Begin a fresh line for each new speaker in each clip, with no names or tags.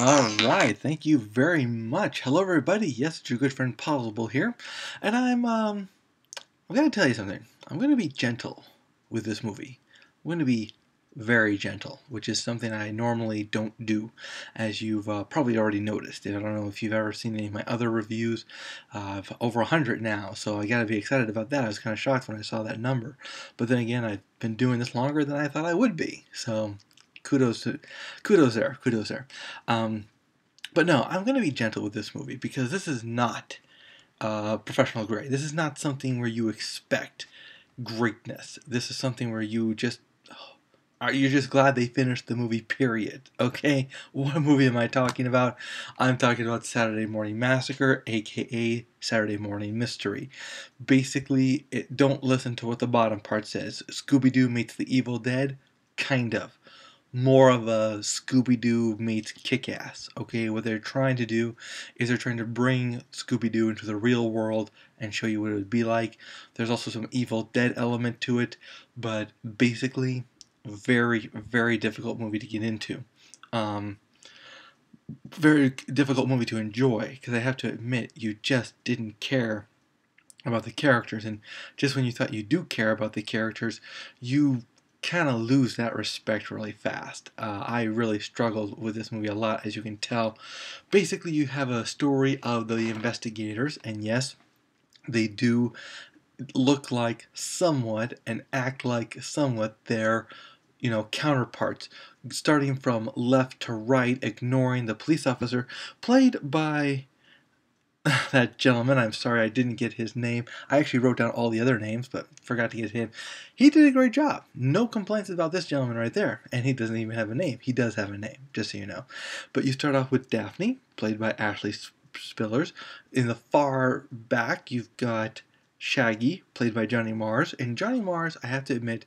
All right, thank you very much. Hello, everybody. Yes, it's your good friend Possible here, and I'm gonna tell you something. I'm gonna be gentle with this movie. I'm gonna be very gentle, which is something I normally don't do, as you've probably already noticed. I don't know if you've ever seen any of my other reviews. I've over 100 now, so I gotta be excited about that. I was kind of shocked when I saw that number, but then again, I've been doing this longer than I thought I would be. So, kudos to, kudos there. Um, but no, I'm going to be gentle with this movie because this is not professional grade. This is not something where you expect greatness. This is something where you're just glad they finished the movie, period. Okay? What movie am I talking about? I'm talking about Saturday Morning Massacre, aka Saturday Morning Mystery. Basically, don't listen to what the bottom part says. Scooby-Doo meets the Evil Dead? Kind of. More of a Scooby-Doo meets Kick-Ass, okay? What they're trying to do is they're trying to bring Scooby-Doo into the real world and show you what it would be like. There's also some Evil Dead element to it, but basically, very, very difficult movie to get into. Very difficult movie to enjoy, because I have to admit, you just didn't care about the characters, and just when you thought you do care about the characters, you kind of lose that respect really fast. I really struggled with this movie a lot, as you can tell. Basically, you have a story of the investigators, and yes, they do look like somewhat and act like somewhat their counterparts, starting from left to right, ignoring the police officer played by that gentleman. I'm sorry I didn't get his name. I actually wrote down all the other names, but forgot to get him. He did a great job. No complaints about this gentleman right there. And he doesn't even have a name. He does have a name, just so you know. But you start off with Daphne, played by Ashley Spillers. In the far back, you've got Shaggy, played by Johnny Mars. And Johnny Mars, I have to admit,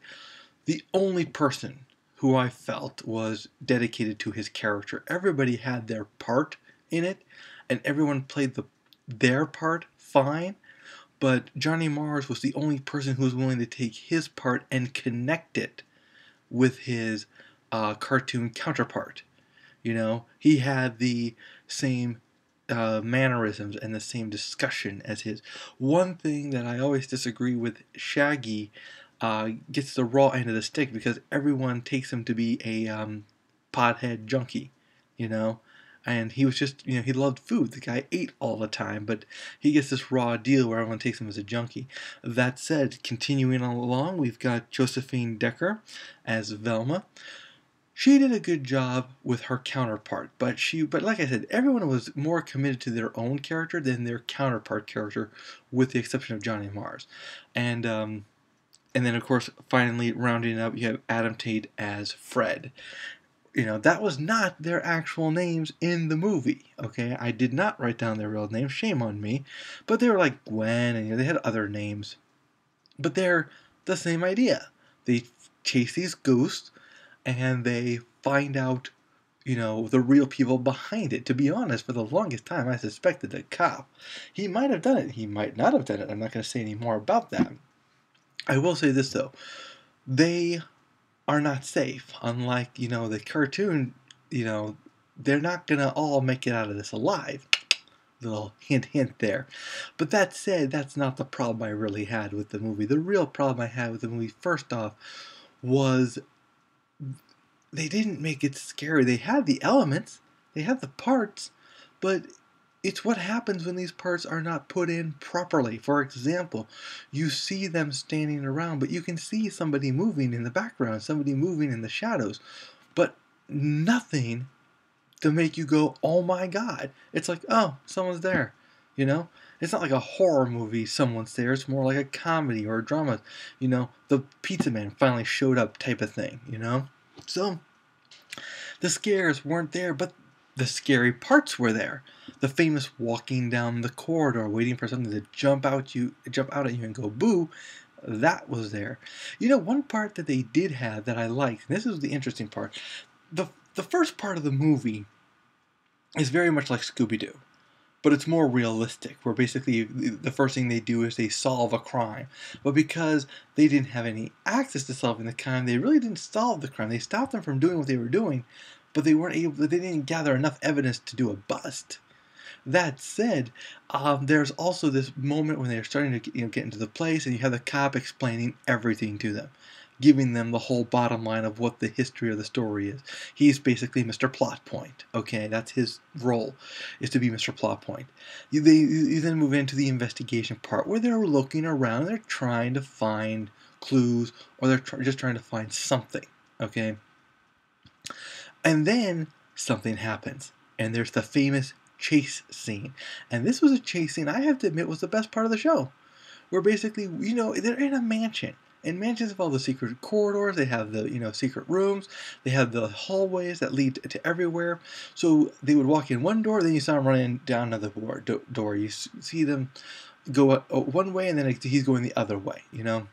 the only person who I felt was dedicated to his character. Everybody had their part in it, and everyone played their part fine, but Johnny Mars was the only person who was willing to take his part and connect it with his cartoon counterpart. He had the same mannerisms and the same discussion as his. One thing that I always disagree with Shaggy gets the raw end of the stick because everyone takes him to be a pothead junkie, you know? And he was just, he loved food. The guy ate all the time, but he gets this raw deal where everyone takes him as a junkie. That said, continuing along, we've got Josephine Decker as Velma. She did a good job with her counterpart, but like I said, everyone was more committed to their own character than their counterpart character, with the exception of Johnny Mars. And then, of course, finally rounding up, you have Adam Tate as Fred. That was not their actual names in the movie, okay? I did not write down their real names, shame on me. But they were like Gwen, and they had other names. But they're the same idea. They chase these ghosts, and they find out, the real people behind it. To be honest, for the longest time, I suspected the cop. He might have done it. He might not have done it. I'm not going to say any more about that. I will say this, though. They are not safe. Unlike, the cartoon, they're not going to all make it out of this alive. Little hint there. But that said, that's not the problem I really had with the movie. The real problem I had with the movie, first off, was they didn't make it scary. They had the elements, they had the parts, but it's what happens when these parts are not put in properly. For example, you see them standing around, but you can see somebody moving in the background, somebody moving in the shadows, but nothing to make you go, oh my god. It's like, oh, someone's there, It's not like a horror movie, someone's there. It's more like a comedy or a drama, the pizza man finally showed up type of thing, So, the scares weren't there, but the scary parts were there. The famous walking down the corridor, waiting for something to jump out at you and go boo, that was there. One part that they did have that I liked, and this is the interesting part. The first part of the movie is very much like Scooby-Doo, but it's more realistic, where basically the first thing they do is they solve a crime. But because they didn't have any access to solving the crime, they really didn't solve the crime. They stopped them from doing what they were doing, but they weren't able. They didn't gather enough evidence to do a bust. That said, there's also this moment when they're starting to get into the place, and you have the cop explaining everything to them, giving them the whole bottom line of what the history of the story is. He's basically Mr. Plot Point. Okay, that's his role, is to be Mr. Plot Point. You then move into the investigation part where they're looking around, they're trying to find clues, or they're just trying to find something. Okay, and then something happens, and there's the famous chase scene. And this was a chase scene I have to admit was the best part of the show. Where basically, they're in a mansion. And mansions have all the secret corridors, they have the, secret rooms, they have the hallways that lead to everywhere. So they would walk in one door, then you saw them running down another door. You see them go one way, and then he's going the other way, No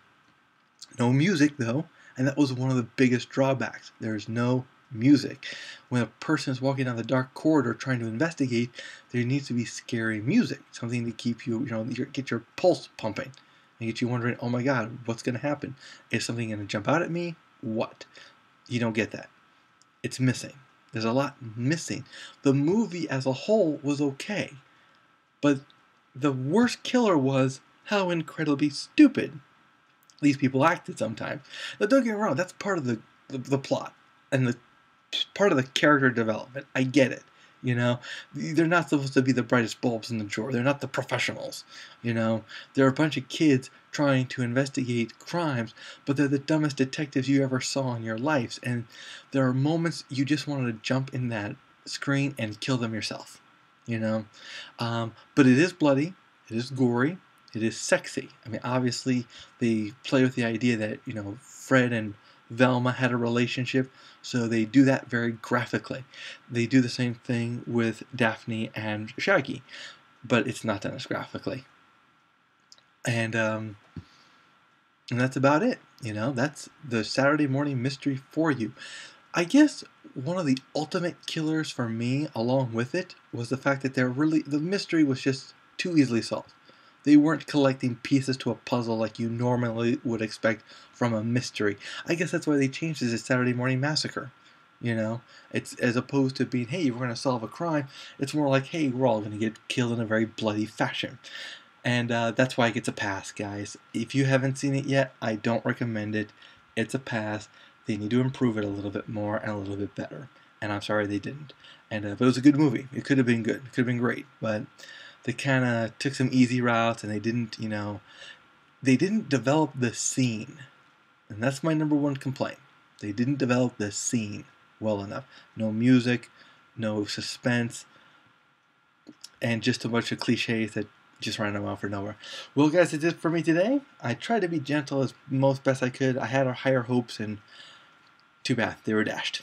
music, though, and that was one of the biggest drawbacks. There's no music. When a person is walking down the dark corridor trying to investigate, there needs to be scary music, something to keep you, get your pulse pumping, and get you wondering, oh my God, what's going to happen? Is something going to jump out at me? What? You don't get that. It's missing. There's a lot missing. The movie as a whole was okay, but the worst killer was how incredibly stupid these people acted sometimes. Now, don't get me wrong, that's part of the plot and the part of the character development. I get it. They're not supposed to be the brightest bulbs in the drawer. They're not the professionals. They're a bunch of kids trying to investigate crimes, but they're the dumbest detectives you ever saw in your lives. And there are moments you just want to jump in that screen and kill them yourself. But it is bloody. It is gory. It is sexy. I mean, obviously, they play with the idea that, Fred and Velma had a relationship, so they do that very graphically. They do the same thing with Daphne and Shaggy, but it's not done as graphically. And that's about it. That's the Saturday morning mystery for you. I guess one of the ultimate killers for me, along with it, was the fact that the mystery was just too easily solved. They weren't collecting pieces to a puzzle like you normally would expect from a mystery. I guess that's why they changed it to Saturday Morning Massacre. It's as opposed to being, hey, we're going to solve a crime. It's more like, hey, we're all going to get killed in a very bloody fashion. And that's why it gets a pass, guys. If you haven't seen it yet, I don't recommend it. It's a pass. They need to improve it a little bit more and a little bit better. And I'm sorry they didn't. And but it was a good movie. It could have been good. It could have been great. But they kind of took some easy routes, and they didn't develop the scene. And that's my number one complaint. They didn't develop the scene well enough. No music, no suspense, and just a bunch of cliches that just ran around for nowhere. Well, guys, that's it for me today. I tried to be gentle as best I could. I had higher hopes, and too bad they were dashed.